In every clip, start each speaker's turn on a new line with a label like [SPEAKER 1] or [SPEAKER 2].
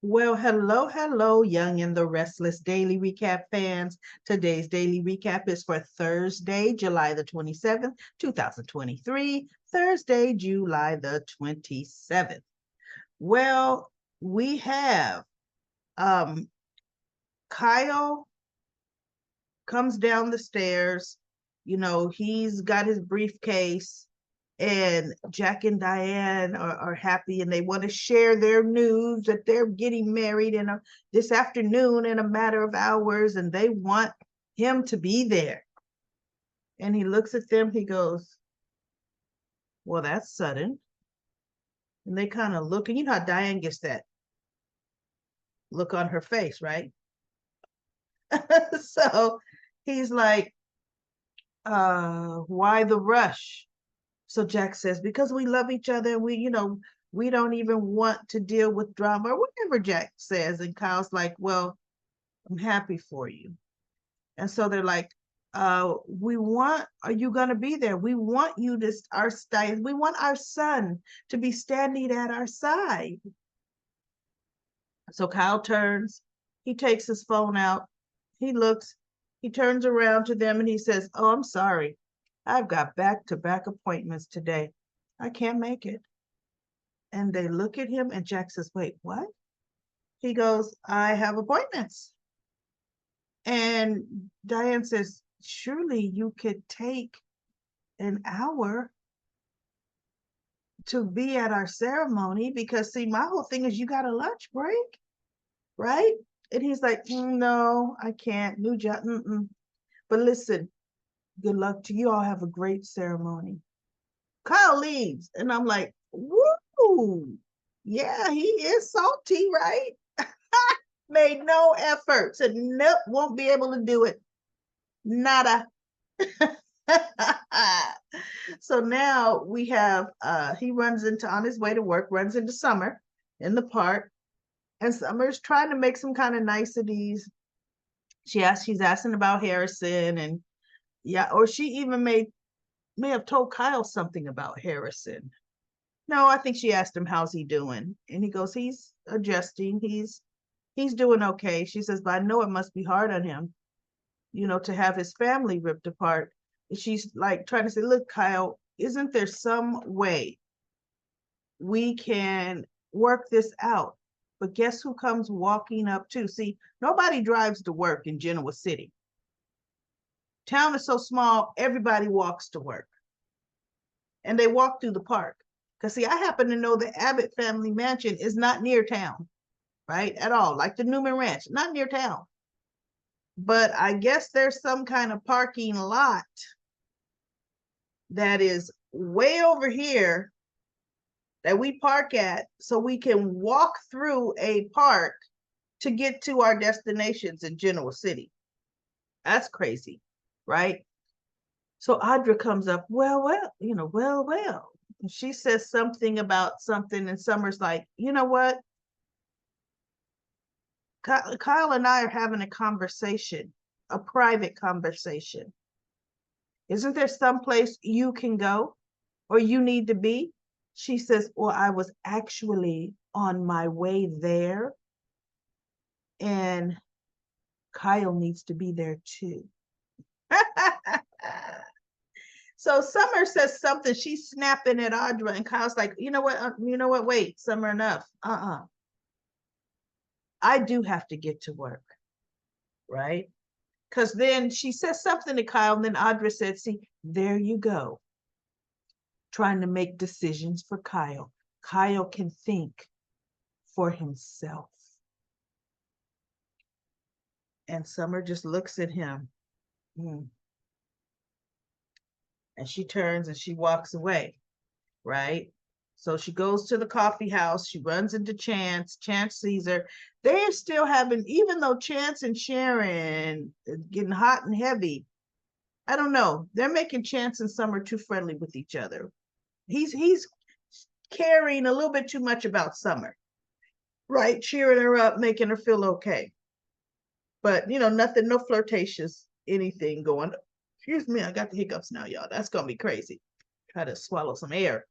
[SPEAKER 1] Well, hello, Young and the Restless Daily Recap fans. Today's daily recap is for Thursday, July the 27th, 2023. Thursday, July the 27th. Well, we have um, Kyle comes down the stairs. He's got his briefcase, and Jack and Diane are happy and they want to share their news that they're getting married this afternoon in a matter of hours, and they want him to be there. And he looks at them, he goes, well, that's sudden. And they kind of look, and you know how Diane gets that look on her face, right? So he's like, why the rush? So Jack says, because we love each other, and we don't even want to deal with drama or whatever Jack says. And Kyle's like, well, I'm happy for you. And so they're like, are you going to be there? We want you to, we want our son to be standing at our side. So Kyle turns, he takes his phone out, he looks, he turns around to them and he says, oh, I'm sorry. I've got back-to-back appointments today. I can't make it. And they look at him and Jack says, wait, what? He goes, I have appointments. And Diane says, surely you could take an hour to be at our ceremony, because see, my whole thing is you got a lunch break, right? And he's like, no, I can't. New job. But listen, good luck to you all. Have a great ceremony. Kyle leaves, and I'm like, woo, yeah, he is salty, right? Made no effort. Said, nope, won't be able to do it. Nada. So now we have, he runs into, on his way to work, runs into Summer in the park, and Summer's trying to make some kind of niceties. She's asking about Harrison, and yeah, or she even may have told Kyle something about Harrison. No, I think she asked him, how's he doing? And he goes, he's adjusting. He's doing okay. She says, but I know it must be hard on him, to have his family ripped apart. And she's like trying to say, look, Kyle, isn't there some way we can work this out? But guess who comes walking up too? See, nobody drives to work in Genoa City. Town is so small, everybody walks to work. And they walk through the park. Because see, I happen to know the Abbott family mansion is not near town, right? At all. Like the Newman Ranch, not near town. But I guess there's some kind of parking lot that is way over here that we park at, so we can walk through a park to get to our destinations in Genoa City. That's crazy, right? So Audra comes up, well, well. And she says something about something, and Summer's like, you know what? Kyle and I are having a conversation, a private conversation. Isn't there some place you can go or you need to be? She says, well, I was actually on my way there, and Kyle needs to be there too. So Summer says something, she's snapping at Audra, and Kyle's like, you know what, wait, Summer, enough. I do have to get to work, right? Because then she says something to Kyle, and then Audra said, see, there you go, trying to make decisions for Kyle. Kyle can think for himself. And Summer just looks at him. And she turns and she walks away, right? So she goes to the coffee house. She runs into Chance. Chance sees her. They're still having, even though Chance and Sharon is getting hot and heavy, I don't know. They're making Chance and Summer too friendly with each other. He's caring a little bit too much about Summer, right? Cheering her up, making her feel okay. But, nothing, no flirtatious, anything going. Excuse me, I got the hiccups now, y'all. That's going to be crazy. Try to swallow some air.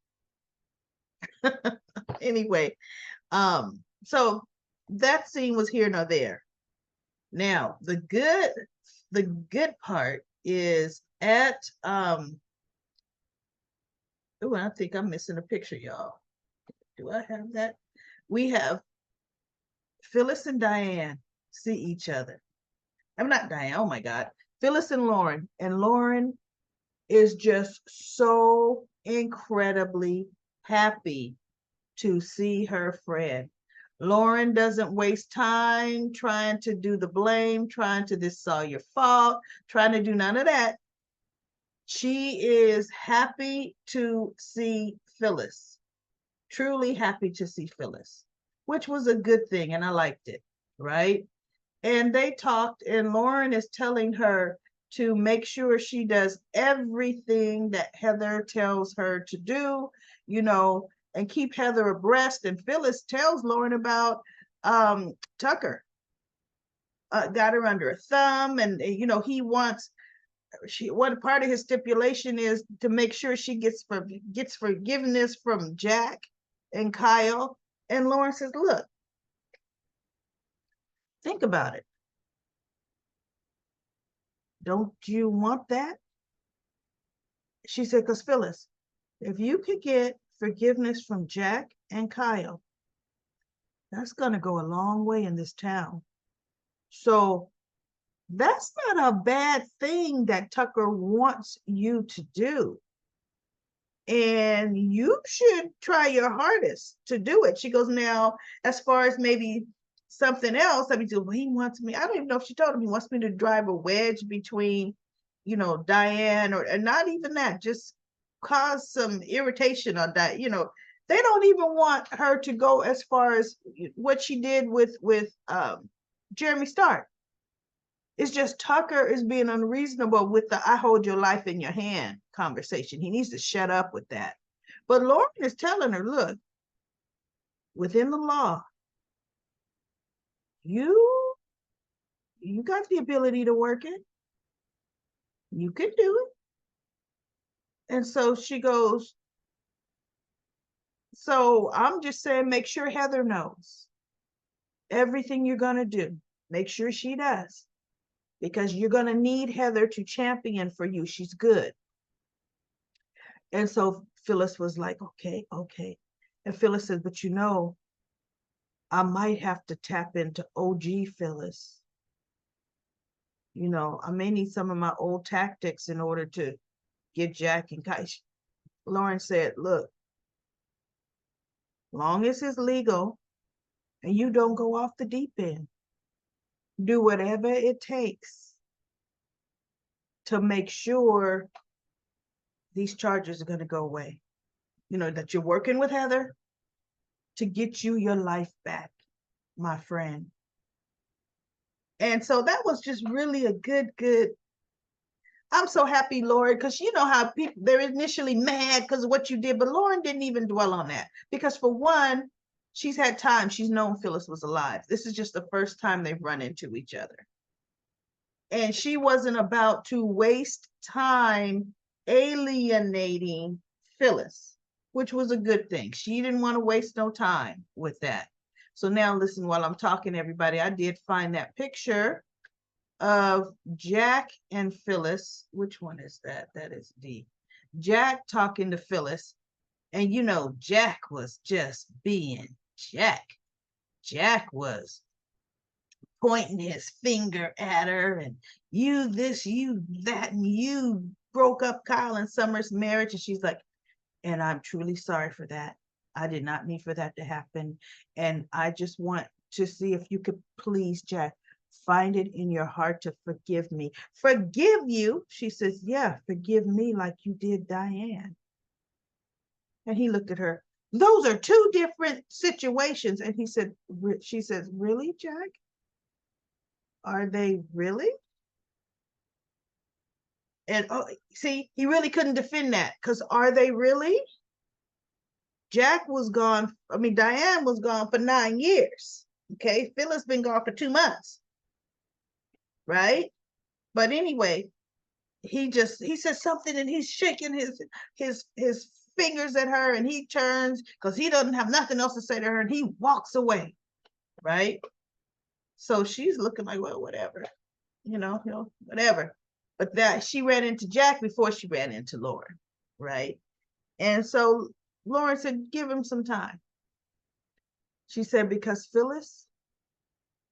[SPEAKER 1] Anyway, so that scene was here nor there. Now, the good part is at oh, I think I'm missing a picture, y'all. Do I have that? We have Phyllis and Diane see each other. I'm not Diane. Oh my God. Phyllis and Lauren. And Lauren is just so incredibly happy to see her friend. Lauren doesn't waste time trying to do the blame, trying to this is all your fault, trying to do none of that. She is happy to see Phyllis, truly happy to see Phyllis, which was a good thing. And I liked it, right? And they talked, and Lauren is telling her to make sure she does everything that Heather tells her to do, you know, and keep Heather abreast. And Phyllis tells Lauren about Tucker. Got her under a thumb, and you know, he wants one part of his stipulation is to make sure she gets forgiveness from Jack and Kyle. And Lauren says, look, think about it. Don't you want that? She said, because Phyllis, if you could get forgiveness from Jack and Kyle, that's going to go a long way in this town. So that's not a bad thing that Tucker wants you to do. And you should try your hardest to do it. She goes, now, as far as maybe something else, I mean, well, he wants me, I don't even know if she told him he wants me to drive a wedge between, you know, Diane, or and not even that, just cause some irritation on that. You know, they don't even want her to go as far as what she did with Jeremy Stark. It's just Tucker is being unreasonable with the I hold your life in your hand conversation. He needs to shut up with that. But Lauren is telling her, look, within the law, you got the ability to work it. You can do it. And so she goes, so I'm just saying, make sure Heather knows everything you're going to do. Make sure she does, because you're going to need Heather to champion for you. She's good. And so Phyllis was like, okay. And Phyllis said, but you know, I might have to tap into OG Phyllis. You know, I may need some of my old tactics in order to get Jack and Kai. Lauren said, look, long as it's legal and you don't go off the deep end, do whatever it takes to make sure these charges are going to go away. You know, that you're working with Heather to get you your life back, my friend. And so that was just really a good. I'm so happy, Lauren, because you know how people, they're initially mad because of what you did, but Lauren didn't even dwell on that. Because for one, she's had time. She's known Phyllis was alive. This is just the first time they've run into each other. And she wasn't about to waste time alienating Phyllis, which was a good thing. She didn't want to waste no time with that. So now listen, while I'm talking, everybody, I did find that picture of Jack and Phyllis. Which one is that? That is D. Jack talking to Phyllis. And you know, Jack was just being Jack. Jack was pointing his finger at her and you this, you that, and you broke up Kyle and Summer's marriage. And she's like, and I'm truly sorry for that. I did not mean for that to happen. And I just want to see if you could please, Jack, find it in your heart to forgive me. Forgive you? She says, yeah, forgive me like you did Diane. And he looked at her. Those are two different situations. And she says, really, Jack? Are they really? And oh, see, he really couldn't defend that, because are they really? Jack was gone. I mean, Diane was gone for 9 years. Okay, Phyllis been gone for 2 months. Right? But anyway, he says something and he's shaking his fingers at her, and he turns because he doesn't have nothing else to say to her, and he walks away. right? So she's looking like, well, whatever, whatever. But that she ran into Jack before she ran into Lauren, right? And so Lauren said, give him some time. She said, because Phyllis,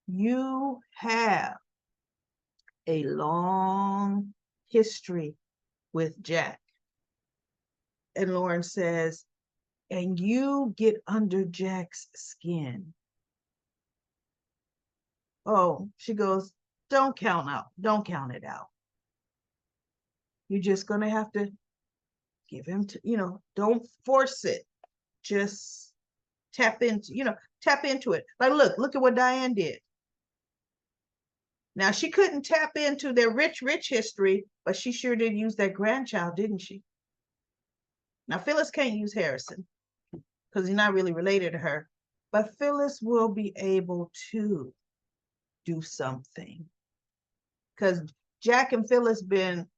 [SPEAKER 1] you have a long history with Jack. And Lauren says, and you get under Jack's skin. Oh, she goes, don't count it out. You're just going to have to give him to, don't force it. Just tap into it. Like, look at what Diane did. Now, she couldn't tap into their rich history, but she sure did use that grandchild, didn't she? Now, Phyllis can't use Harrison because he's not really related to her, but Phyllis will be able to do something because Jack and Phyllis been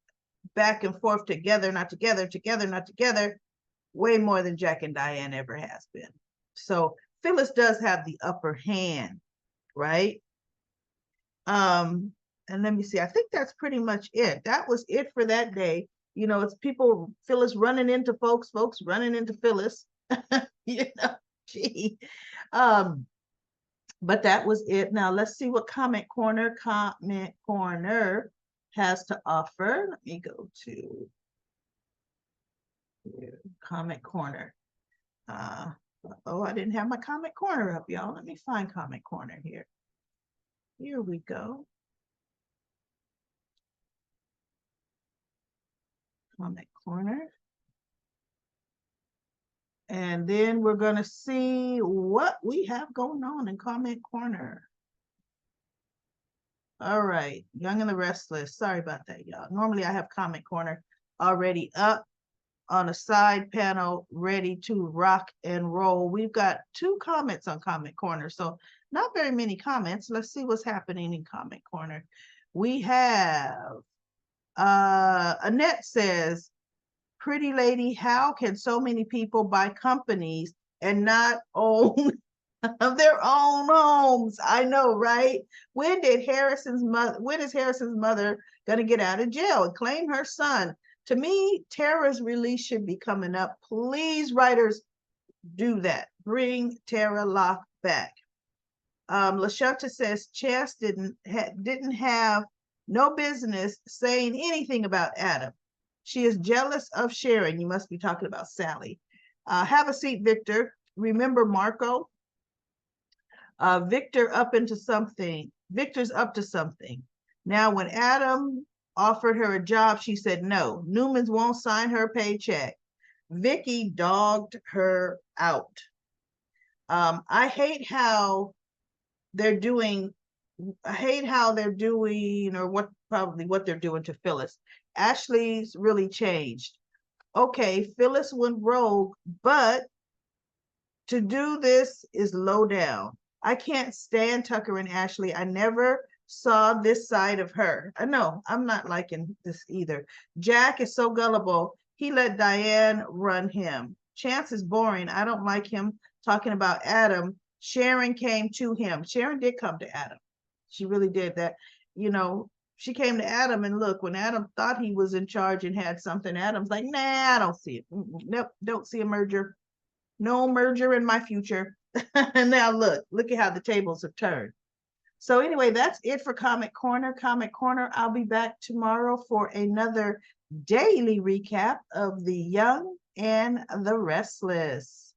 [SPEAKER 1] back and forth, together, not together, together, not together, way more than Jack and Diane ever has been. So Phyllis does have the upper hand, right? And let me see, I think that's pretty much it. That was it for that day. It's people, Phyllis running into folks running into Phyllis, gee. But that was it. Now let's see what Comment Corner has to offer. Let me go to Comment Corner. Oh, I didn't have my Comment Corner up, y'all. Let me find Comment Corner here. Here we go. Comment Corner. And then we're going to see what we have going on in Comment Corner. All right, Young and the Restless. Sorry about that, y'all. Normally I have Comment Corner already up on a side panel, ready to rock and roll. We've got 2 comments on Comment Corner, so not very many comments. Let's see what's happening in Comment Corner. We have Annette says, pretty lady, how can so many people buy companies and not own their own homes? I know, right? When is Harrison's mother gonna get out of jail and claim her son? To me, Tara's release should be coming up. Please, writers, do that. Bring Tara Locke back. LaShunta says Chess didn't have no business saying anything about Adam. She is jealous of Sharon. You must be talking about Sally. Have a seat, Victor. Remember Marco? Victor's up to something. Now, when Adam offered her a job, she said no. Newman's won't sign her paycheck. Vicky dogged her out. I hate how they're doing, or what they're doing to Phyllis. Ashley's really changed. Okay, Phyllis went rogue, but to do this is low down. I can't stand Tucker and Ashley. I never saw this side of her. No, I'm not liking this either. Jack is so gullible. He let Diane run him. Chance is boring. I don't like him talking about Adam. Sharon came to him. Sharon did come to Adam. She really did that. She came to Adam, and look, when Adam thought he was in charge and had something, Adam's like, nah, I don't see it. Nope, don't see a merger. No merger in my future. And now look at how the tables have turned. So anyway, that's it for Comment Corner. I'll be back tomorrow for another daily recap of The Young and the Restless.